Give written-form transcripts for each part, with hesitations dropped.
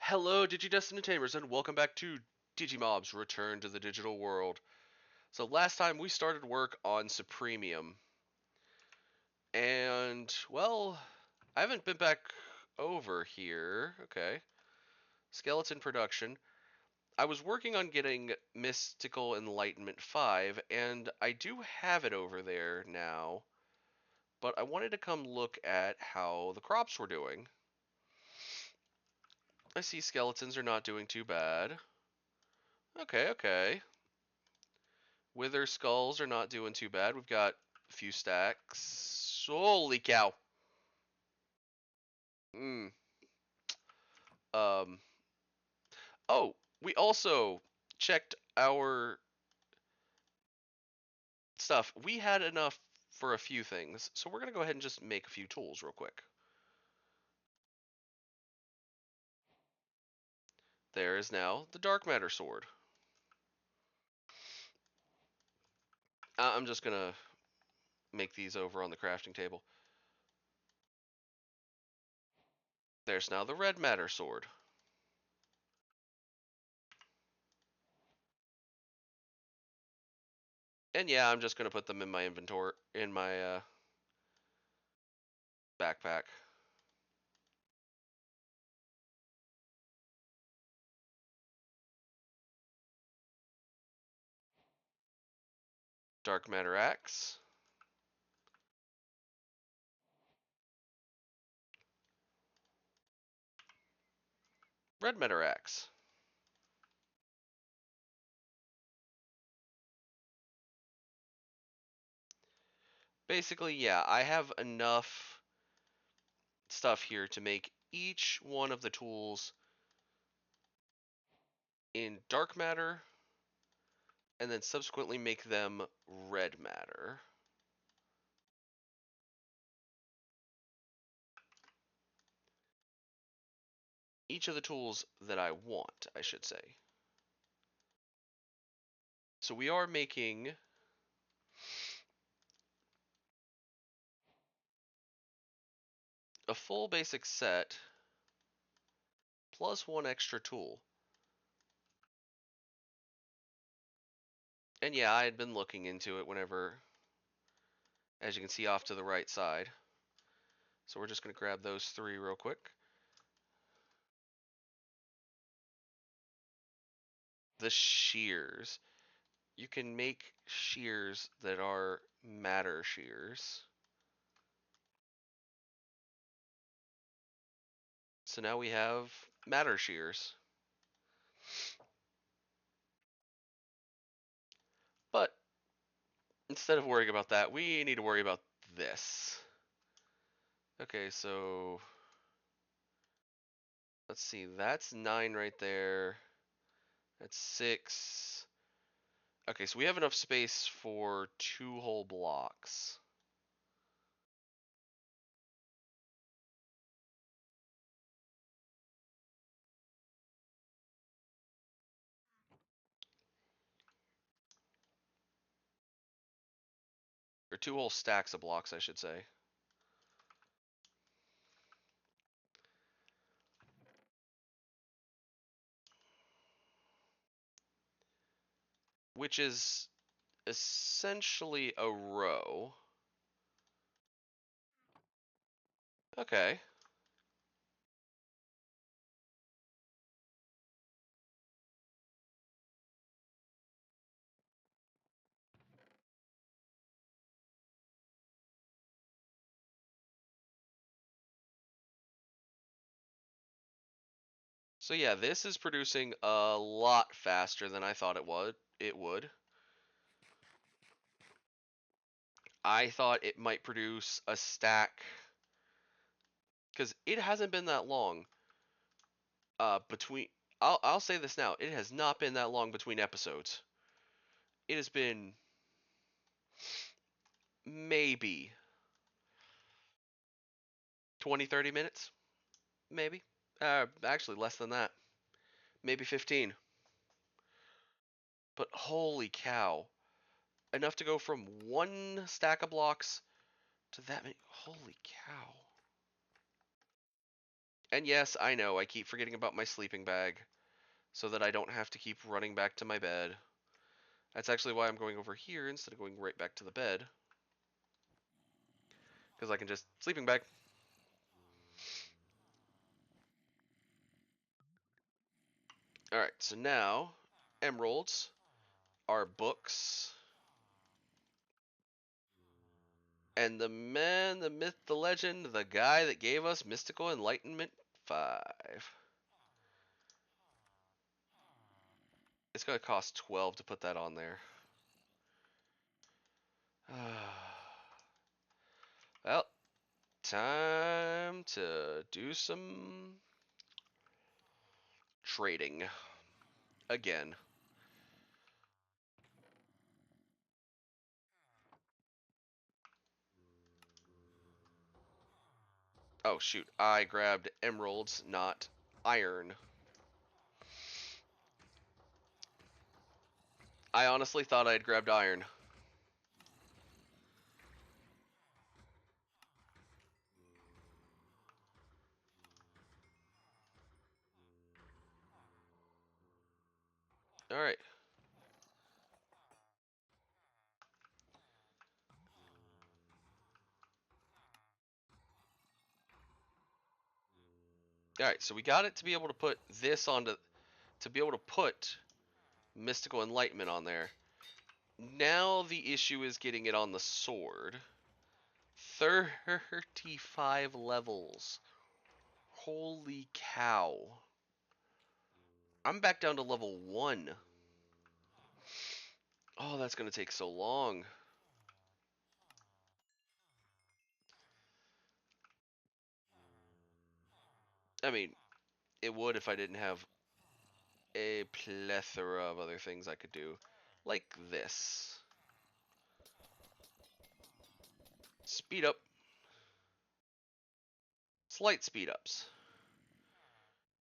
Hello, Digi-destined Tamers, and welcome back to Digimobs Return to the Digital World. So last time we started work on Supremium, and, well, I haven't been back over here. Okay. Skeleton production. I was working on getting Mystical Enlightenment 5, and I do have it over there now, but I wanted to come look at how the crops were doing. I see skeletons are not doing too bad. Okay. Wither skulls are not doing too bad. We've got a few stacks. Holy cow. Mm. Um. Oh, we also checked our stuff. We had enough for a few things, so we're gonna go ahead and just make a few tools real quick. There is now the dark matter sword. I'm just gonna make these over on the crafting table. There's now the red matter sword. And yeah, I'm just gonna put them in my inventory, in my backpack. Dark matter axe. Red matter axe. Basically, yeah, I have enough stuff here to make each one of the tools in dark matter and then subsequently make them red matter. Each of the tools that I want, I should say. So we are making a full basic set plus one extra tool. And yeah, I had been looking into it whenever, as you can see off to the right side. So we're just going to grab those three real quick. The shears. You can make shears that are matter shears. So now we have matter shears. But instead of worrying about that, we need to worry about this. Okay, so let's see. That's 9 right there. That's 6. Okay, so we have enough space for 2 whole blocks. Or 2 whole stacks of blocks, I should say. Which is essentially a row. Okay. So yeah, this is producing a lot faster than I thought it would. I thought it might produce a stack because it hasn't been that long between. I'll say this now. It has not been that long between episodes. It has been maybe 20-30 minutes, maybe. Actually less than that. Maybe 15. But holy cow. Enough to go from one stack of blocks to that many. Holy cow. And yes, I know, I keep forgetting about my sleeping bag so that I don't have to keep running back to my bed. That's actually why I'm going over here instead of going right back to the bed. Because I can just sleeping bag. Alright, so now emeralds are books. And the man, the myth, the legend, the guy that gave us Mystical Enlightenment 5. It's going to cost 12 to put that on there. Well, time to do some trading again. Oh shoot, I grabbed emeralds, not iron. I honestly thought I had grabbed iron. Alright. Alright, so we got it to be able to put this onto, to be able to put Mystical Enlightenment on there. Now the issue is getting it on the sword. 35 levels. Holy cow. I'm back down to level 1. Oh, that's going to take so long. I mean, it would if I didn't have a plethora of other things I could do. Like this. Speed up. Slight speed ups.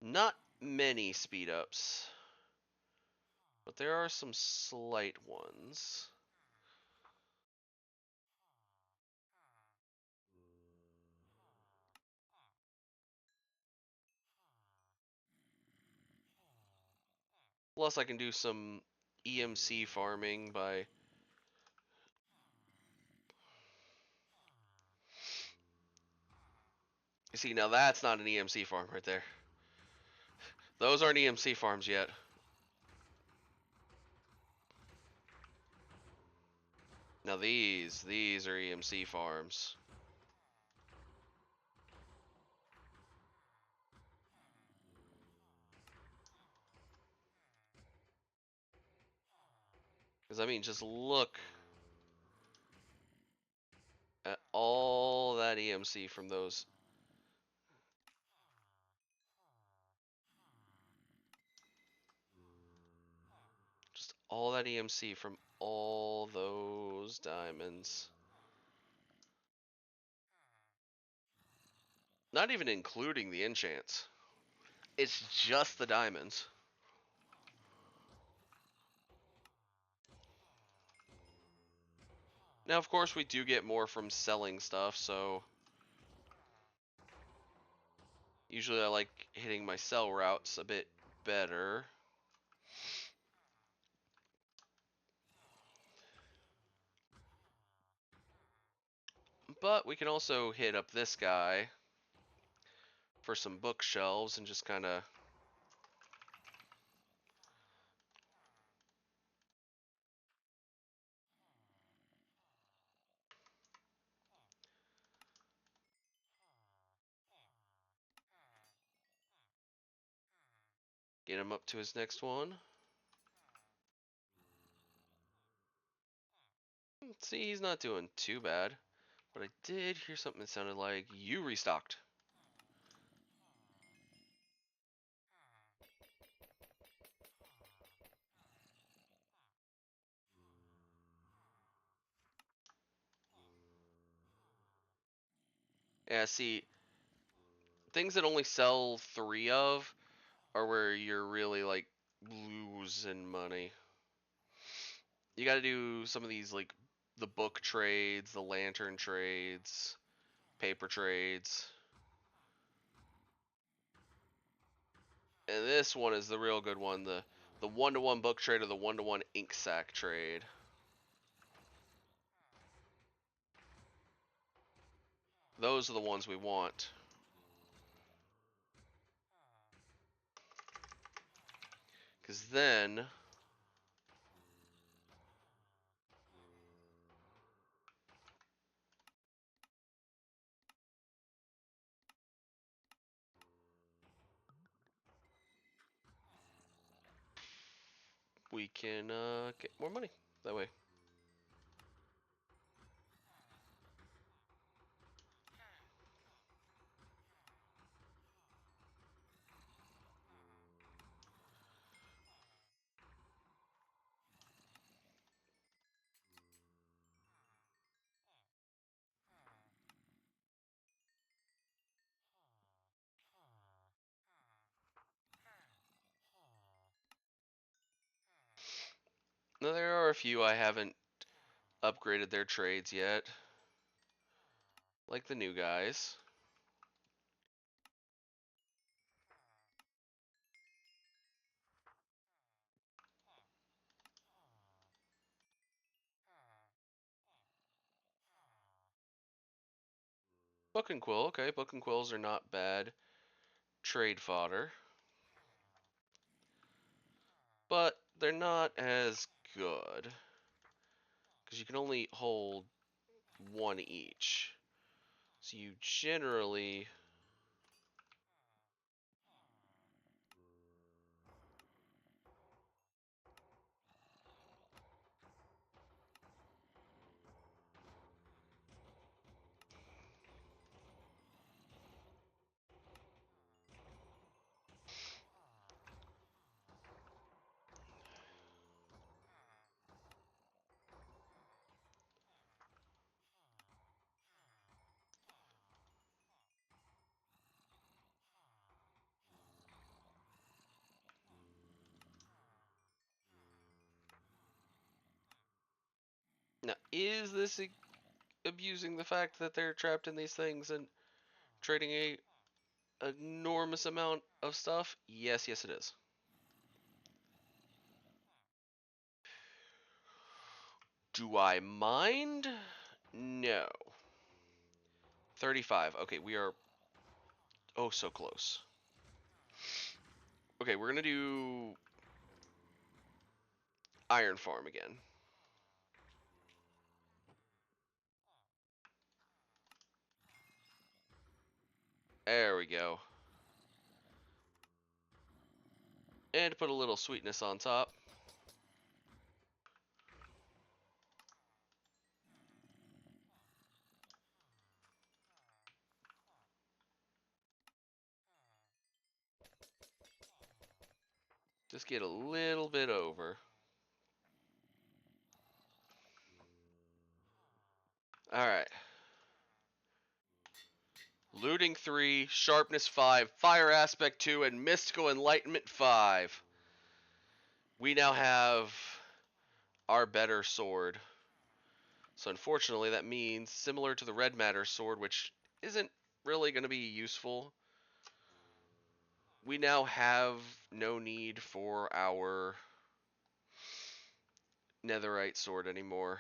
Not many speed ups. But there are some slight ones. Plus I can do some EMC farming by... You see, now that's not an EMC farm right there. Those aren't EMC farms yet. Now these are EMC farms. Because, I mean, just look at all that EMC from those. Just all that EMC from all those diamonds. Not even including the enchants. It's just the diamonds. Now, of course, we do get more from selling stuff, so usually I like hitting my sell routes a bit better. But we can also hit up this guy for some bookshelves and just kind of... get him up to his next one. See, he's not doing too bad. But I did hear something that sounded like you restocked. Yeah, see, things that only sell 3 of are where you're really, like, losing money. You gotta do some of these, like, the book trades, the lantern trades, paper trades. And this one is the real good one, the one-to-one book trade or the one-to-one ink sac trade. Those are the ones we want. Because then we can get more money that way. Now there are a few I haven't upgraded their trades yet, like the new guys. Book and quill, okay, book and quills are not bad trade fodder, but they're not as good because you can only hold one each. So you generally now is this abusing the fact that they're trapped in these things and trading a enormous amount of stuff? Yes, yes it is. Do I mind? No. 35. Okay, we are oh so close. Okay, we're gonna do Iron Farm again. There we go. And put a little sweetness on top. Just get a little bit over. Alright. Looting 3, Sharpness 5, Fire Aspect 2, and Mystical Enlightenment 5. We now have our better sword. So unfortunately that means, similar to the Red Matter sword, which isn't really going to be useful, we now have no need for our Netherite sword anymore.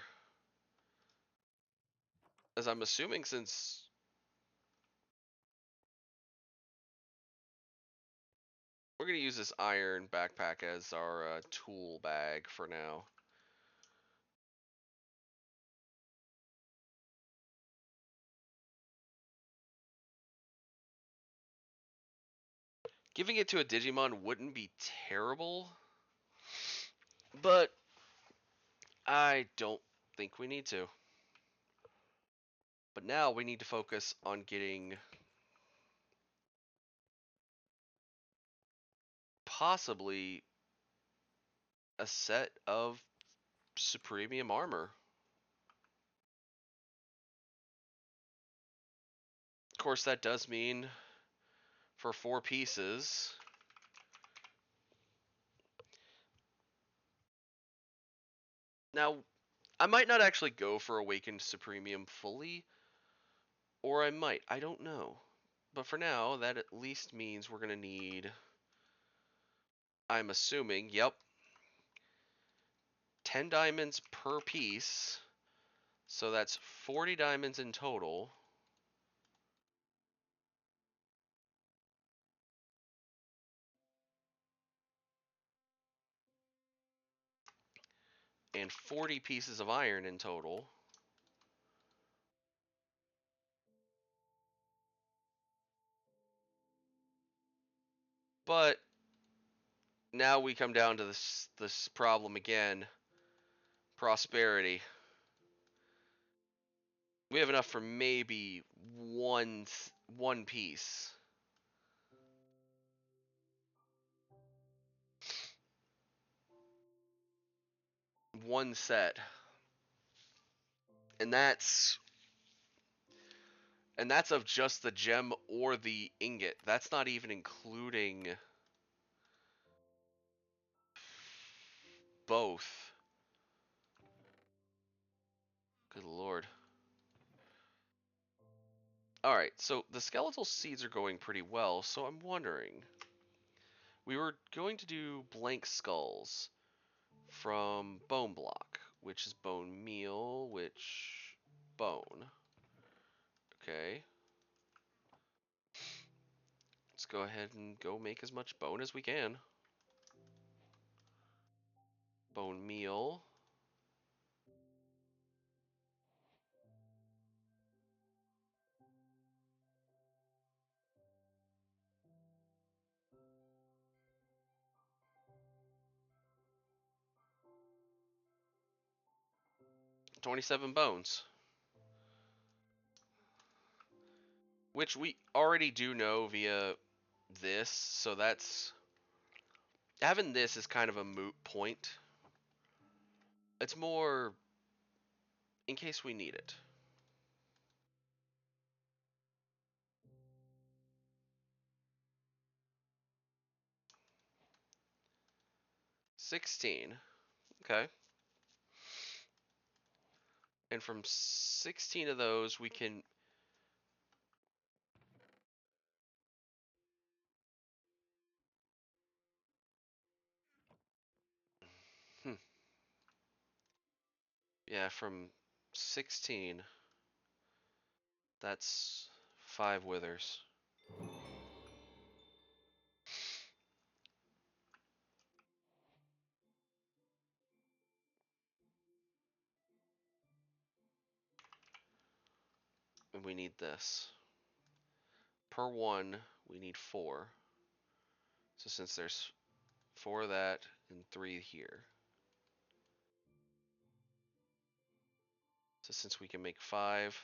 As I'm assuming, since we're going to use this iron backpack as our tool bag for now. Giving it to a Digimon wouldn't be terrible, but I don't think we need to. But now we need to focus on getting possibly a set of Supremium armor. Of course, that does mean for 4 pieces. Now, I might not actually go for Awakened Supremium fully, or I might. I don't know. But for now, that at least means we're going to need I'm assuming, yep, 10 diamonds per piece. So that's 40 diamonds in total. And 40 pieces of iron in total. But now we come down to this problem again. Prosperity. We have enough for maybe one piece. One set. And that's of just the gem or the ingot. That's not even including both. Good lord. Alright, so the skeletal seeds are going pretty well, so I'm wondering. We were going to do blank skulls from bone block, which is bone meal, which bone. Okay. Let's go ahead and go make as much bone as we can. Bone meal. $27 bones. Which we already do know via this, so that's... Having this is kind of a moot point. It's more in case we need it. $16. Okay. And from 16 of those, we can... Hmm. Yeah, from 16, that's 5 withers. And we need this. Per one, we need 4. So since there's 4 of that and 3 here. So since we can make 5,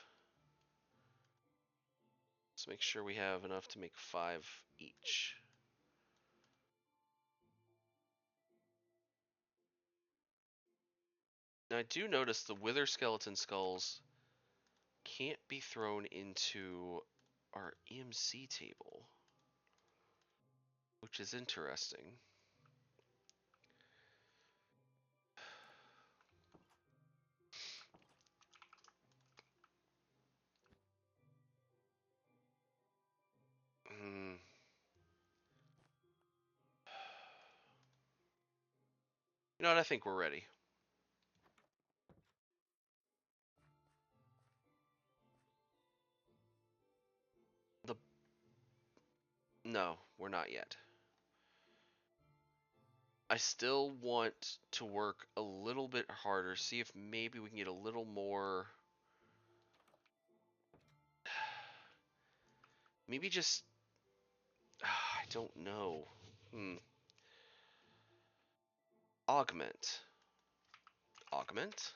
let's make sure we have enough to make 5 each. Now I do notice the wither skeleton skulls can't be thrown into our EMC table, which is interesting. Hmm. You know what? I think we're ready. The No, we're not yet. I still want to work a little bit harder, see if maybe we can get a little more. Maybe just. I don't know. Augment. Augment?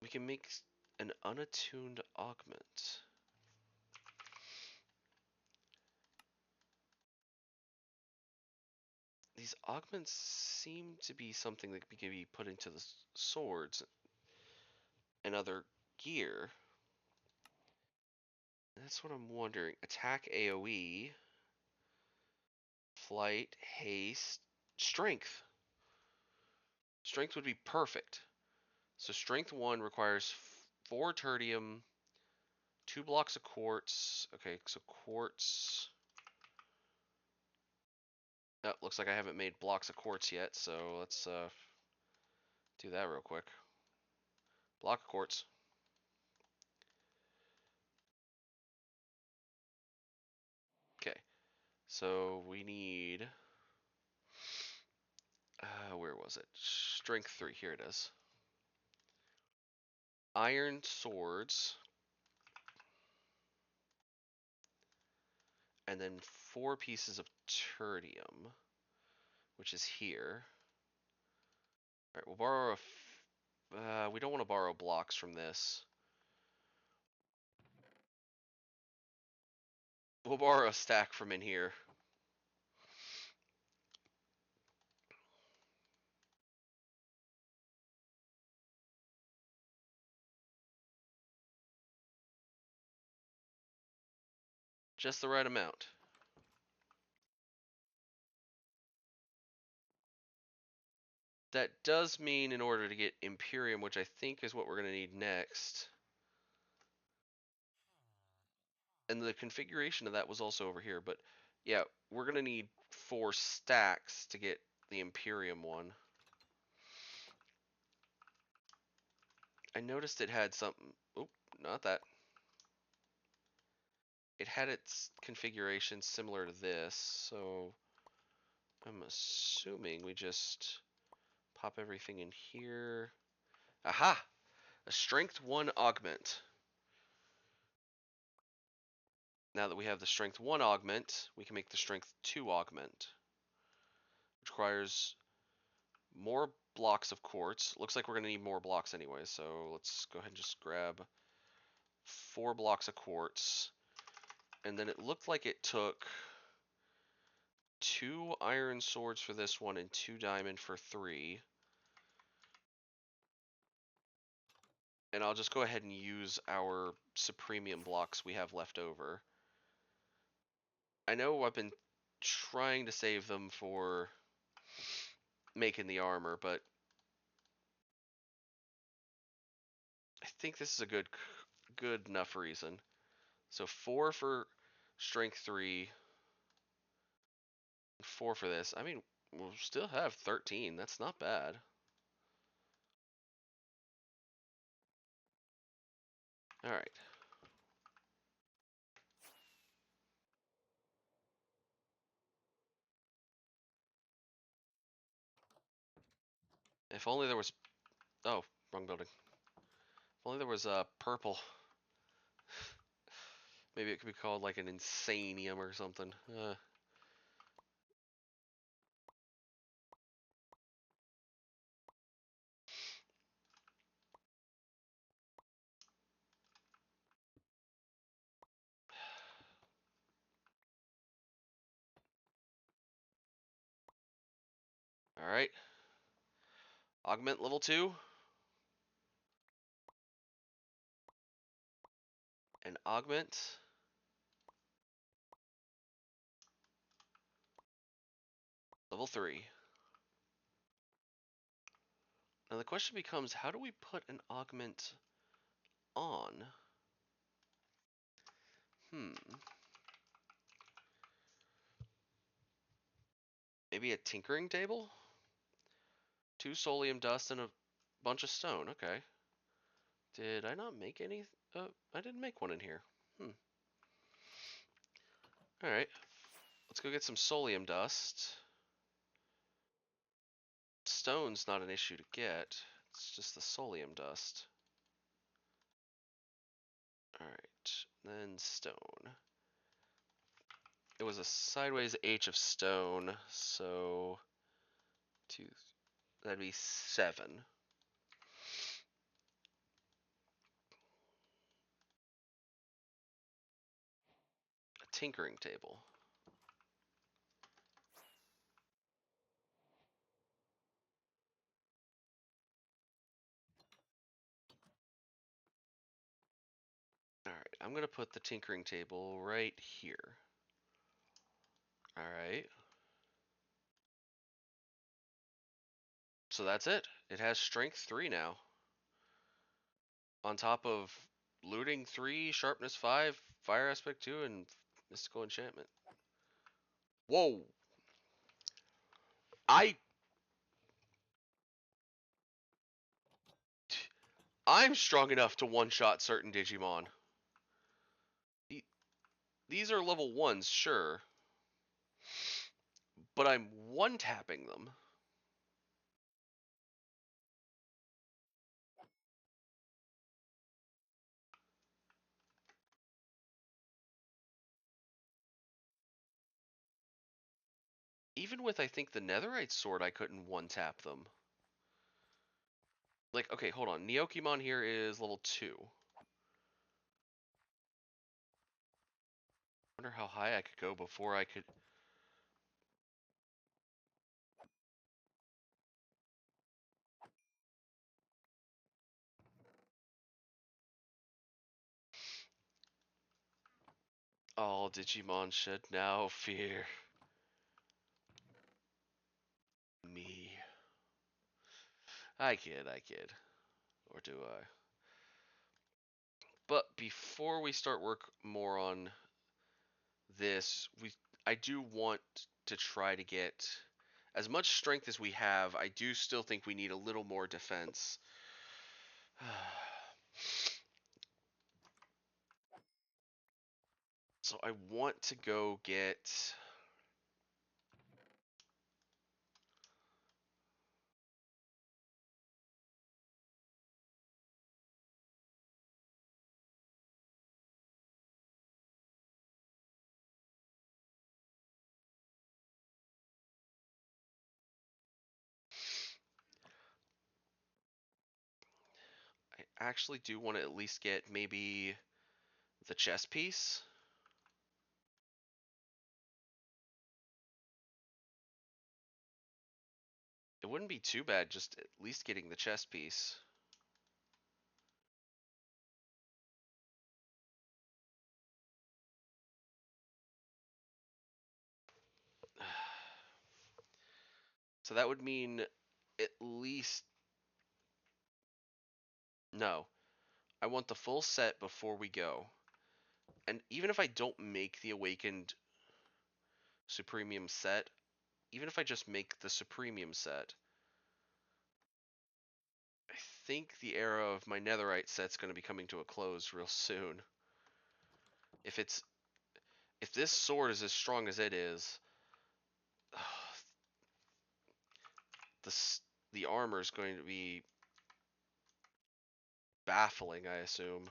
We can make an unattuned augment. These augments seem to be something that can be put into the swords and other gear. That's what I'm wondering. Attack AoE, flight, haste, strength. Strength would be perfect. So strength 1 requires 4 tertium, 2 blocks of quartz. Okay, so quartz. Oh, looks like I haven't made blocks of quartz yet, so let's do that real quick. Block of quartz. Okay, so we need, where was it? Strength 3, here it is. Iron swords. And then 4 pieces of tertium, which is here. All right, we'll borrow we don't want to borrow blocks from this. We'll borrow a stack from in here. Just the right amount. That does mean in order to get Imperium, which I think is what we're going to need next. And the configuration of that was also over here, but yeah, we're going to need 4 stacks to get the Imperium one. I noticed it had something. Oop, not that. It had its configuration similar to this, so I'm assuming we just pop everything in here. Aha! A strength 1 augment. Now that we have the strength 1 augment, we can make the strength 2 augment, which requires more blocks of quartz. Looks like we're going to need more blocks anyway, so let's go ahead and just grab 4 blocks of quartz. And then it looked like it took 2 iron swords for this one and 2 diamond for 3. And I'll just go ahead and use our Supremium blocks we have left over. I know I've been trying to save them for making the armor, but I think this is a good enough reason. So 4 for strength 3, 4 for this. I mean, we'll still have 13. That's not bad. All right. If only there was... Oh, wrong building. If only there was purple. Maybe it could be called like an insanium or something. All right. Augment level 2. And augment level 3. Now the question becomes, how do we put an augment on? Maybe a tinkering table? 2 solium dust and a bunch of stone. Okay. Did I not make any? I didn't make one in here. Alright. Let's go get some solium dust. Stone's not an issue to get. It's just the solium dust. Alright. Then stone. It was a sideways H of stone, so... that'd be 7. A tinkering table. Alright, I'm gonna put the tinkering table right here. Alright. So that's it. It has strength 3 now. On top of looting 3, sharpness 5, fire aspect 2, and mystical enchantment. Whoa! I'm strong enough to one-shot certain Digimon. These are level 1s, sure. But I'm one-tapping them. Even with, I think, the Netherite Sword, I couldn't one-tap them. Like, okay, hold on. Neokimon here is level 2. I wonder how high I could go before I could... All Digimon should now fear me. I kid. Or do I? But before we start work more on this, I do want to try to get as much strength as we have. I do still think we need a little more defense. So I want to go get... I actually do want to at least get maybe the chess piece. It wouldn't be too bad just at least getting the chess piece. So that would mean at least... No. I want the full set before we go. And even if I don't make the Awakened Supremium set, even if I just make the Supremium set, I think the era of my Netherite set's going to be coming to a close real soon. If this sword is as strong as it is, the armor is going to be baffling, I assume.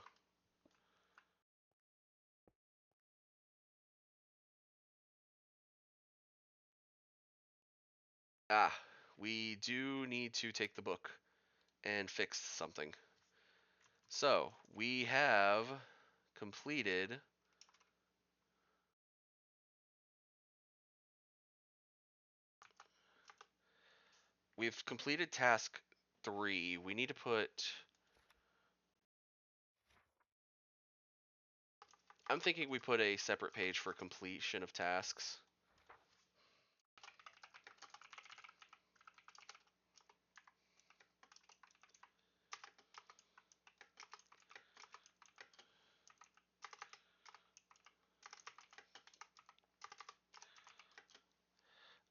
Ah, we do need to take the book and fix something. So, we have completed... We've completed task 3. We need to put... I'm thinking we put a separate page for completion of tasks.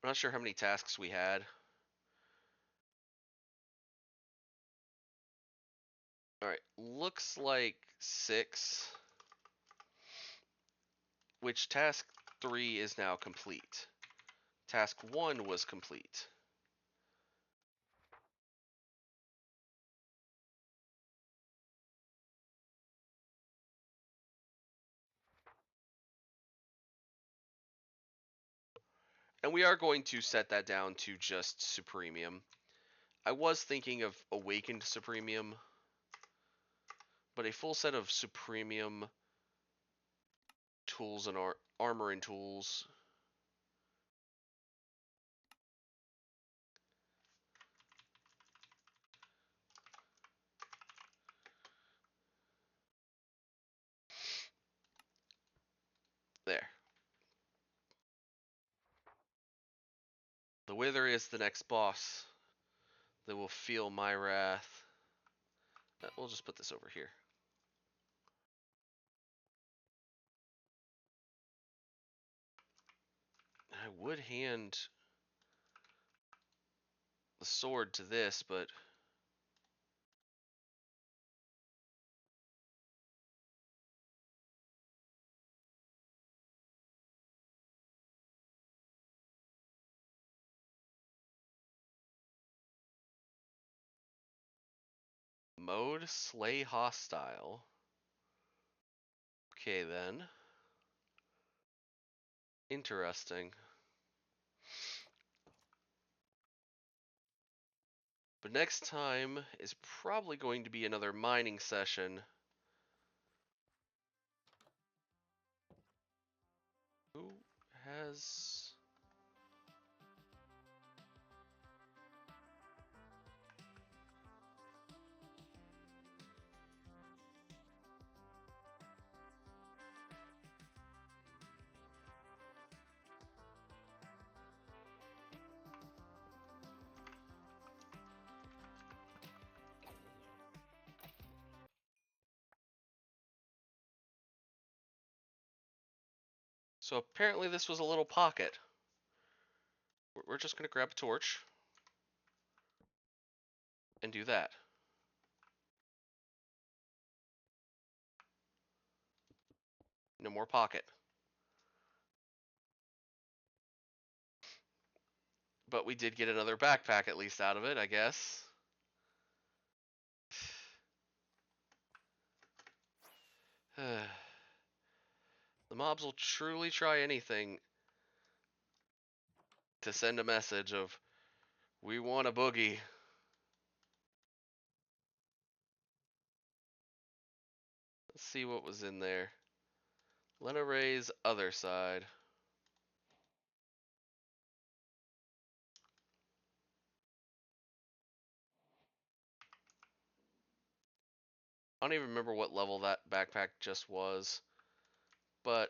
I'm not sure how many tasks we had. Alright, looks like 6. Which task 3 is now complete. Task 1 was complete. And we are going to set that down to just Supremium. I was thinking of Awakened Supremium, but a full set of Supremium tools and armor and tools. There. The Wither is the next boss. They will feel my wrath. We'll just put this over here. I would hand the sword to this, but mode slay hostile. Okay then. Interesting. But next time is probably going to be another mining session. Who has... So apparently this was a little pocket. We're just going to grab a torch and do that. No more pocket. But we did get another backpack at least out of it, I guess. The mobs will truly try anything to send a message of, we want a boogie. Let's see what was in there. Lena Ray's other side. I don't even remember what level that backpack just was, but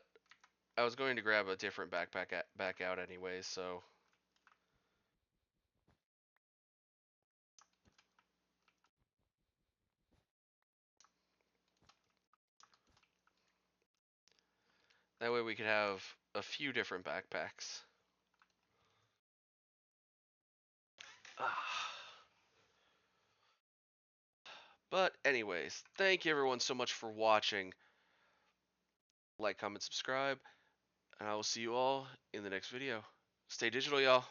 I was going to grab a different backpack back out anyways, so... That way we could have a few different backpacks. But anyways, thank you everyone so much for watching. Like, comment, subscribe, and I will see you all in the next video. Stay digital, y'all.